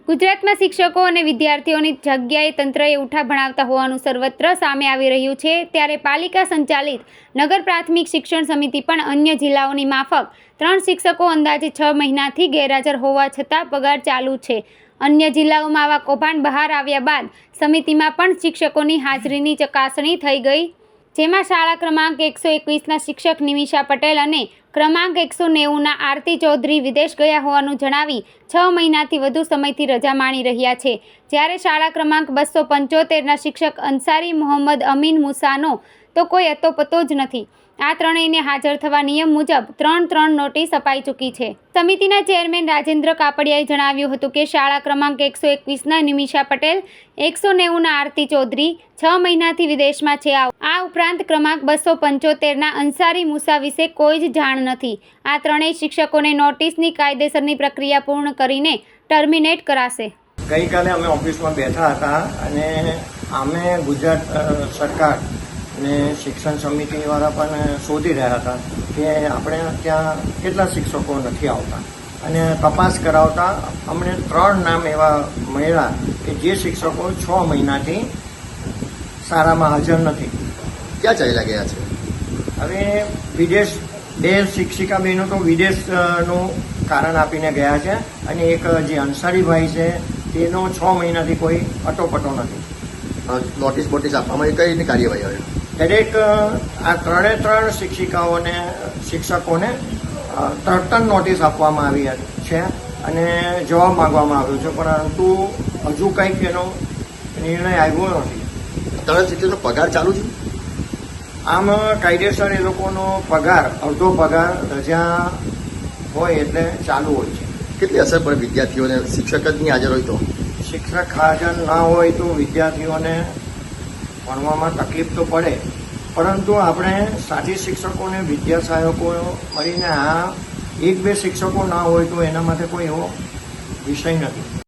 ગુજરાતમાં શિક્ષકો અને વિદ્યાર્થીઓની જગ્યાએ તંત્રએ ઉઠા ભણાવતા હોવાનું સર્વત્ર સામે આવી રહ્યું છે, ત્યારે પાલિકા સંચાલિત નગર પ્રાથમિક શિક્ષણ સમિતિ પણ અન્ય જિલ્લાઓની માફક 3 શિક્ષકો અંદાજે 6 મહિનાથી ગેરહાજર હોવા છતાં પગાર ચાલુ છે. અન્ય જિલ્લાઓમાં આવા કૌભાંડ બહાર આવ્યા બાદ સમિતિમાં પણ શિક્ષકોની હાજરીની ચકાસણી થઈ ગઈ, જેમાં શાળા ક્રમાંક 121ના શિક્ષક નિમિષા પટેલ અને ક્રમાંક 190ના આરતી ચૌધરી વિદેશ ગયા હોવાનું જણાવી 6 મહિનાથી વધુ સમયથી રજા માણી રહ્યા છે. જ્યારે શાળા ક્રમાંક 275ના શિક્ષક અંસારી મોહમ્મદ અમીન મુસાનો તો કોઈ અતોપતો જ નથી. આ ત્રણેયને હાજર થવા નિયમ મુજબ 3 નોટિસ અપાઈ ચૂકી છે. સમિતિના ચેરમેન રાજેન્દ્ર કાપડિયાએ જણાવ્યું હતું કે શાળા ક્રમાંક 121ના નિમિષા પટેલ, 190ના આરતી ચૌધરી 6 મહિનાથી વિદેશમાં છે. આ ઉપરાંત ક્રમાંક 275ના અંસારી મુસા વિશે કોઈ જ જાણ નથી. આ ત્રણેય શિક્ષકોને નોટિસની કાયદેસરની પ્રક્રિયા પૂર્ણ કરીને ટર્મિનેટ કરાશે. ગઈકાલે અમે ઓફિસમાં બેઠા હતા અને અમે ગુજરાત સરકાર ને શિક્ષણ સમિતિવાળા પણ શોધી રહ્યા હતા કે આપણે ત્યાં કેટલા શિક્ષકો નથી આવતા અને તપાસ કરાવતા અમને 3 નામ એવા મળ્યા કે જે શિક્ષકો 6 મહિનાથી શાળામાં હાજર નથી. ક્યાં ચાલ્યા ગયા છે? હવે વિદેશ 2 શિક્ષિકા બહેનો તો વિદેશનું કારણ આપીને ગયા છે અને એક જે અંસારીભાઈ છે તેનો 6 મહિનાથી કોઈ અટોપટો નથી. નોટિસ આપવામાં કઈ કાર્યવાહી આવે? દરેક આ 3 શિક્ષિકાઓને શિક્ષકોને તરત નોટિસ આપવામાં આવી છે અને જવાબ માંગવામાં આવ્યો છે, પરંતુ હજુ કંઈક એનો નિર્ણય આવ્યો નથી. 3 શિક્ષકનો પગાર ચાલુ છે? આમ કાયદેસર એ લોકોનો પગાર અડધો પગાર રજા હોય એટલે ચાલુ હોય છે. કેટલી અસર પડે વિદ્યાર્થીઓને? શિક્ષક જ નહીં હાજર હોય તો? શિક્ષક હાજર ના હોય તો વિદ્યાર્થીઓને ભણવામાં તકલીફ તો પડે, પરંતુ આપણે સાથી શિક્ષકોને વિદ્યા સહાયકો મળીને આ 1-2 શિક્ષકો ના હોય તો એના માટે કોઈ એવો વિષય નથી.